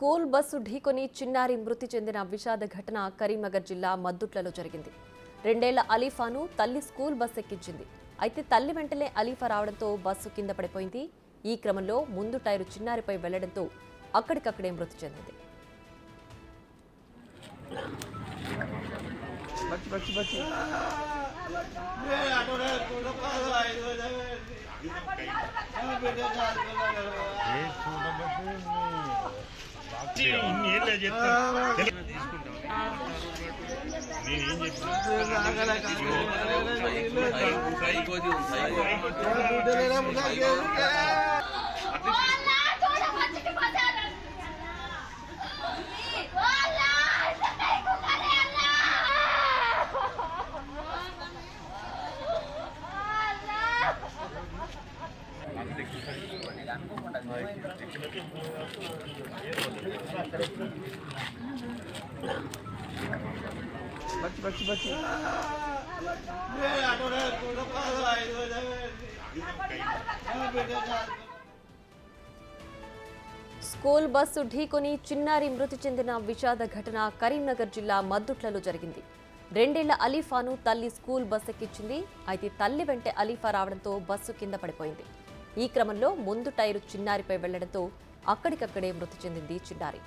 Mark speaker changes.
Speaker 1: School bus ఢీకొని చిన్నారి మృతి చెందిన విషాద ఘటన కరీంనగర్ జిల్లా మద్దుట్లలో జరిగింది. 2 ఏళ్ల అలీఫాను తల్లి స్కూల్ బస్ ఎక్కించింది. అయితే తల్లి వెంటనే అలీఫా రావడంతో బస్సు కింద పడిపోయింది. ఈ క్రమంలో ముందు టైరు చిన్నారిపై వెళ్లడంతో అక్కడికక్కడే మృతి చెందింది. స్కూల్ బస్సు ఢీకొని చిన్నారి మృతి చెందిన విషాద ఘటన కరీంనగర్ జిల్లా మద్దుట్లలో జరిగింది. 2 ఏళ్ల అలీఫాను తల్లి స్కూల్ బస్ ఎక్కించింది. అయితే తల్లి వెంటే అలీఫా రావడంతో బస్సు కింద పడిపోయింది. ఈ క్రమంలో ముందు టైరు చిన్నారిపై వెళ్లడంతో అక్కడికక్కడే మృతి చెందింది చిన్నారి.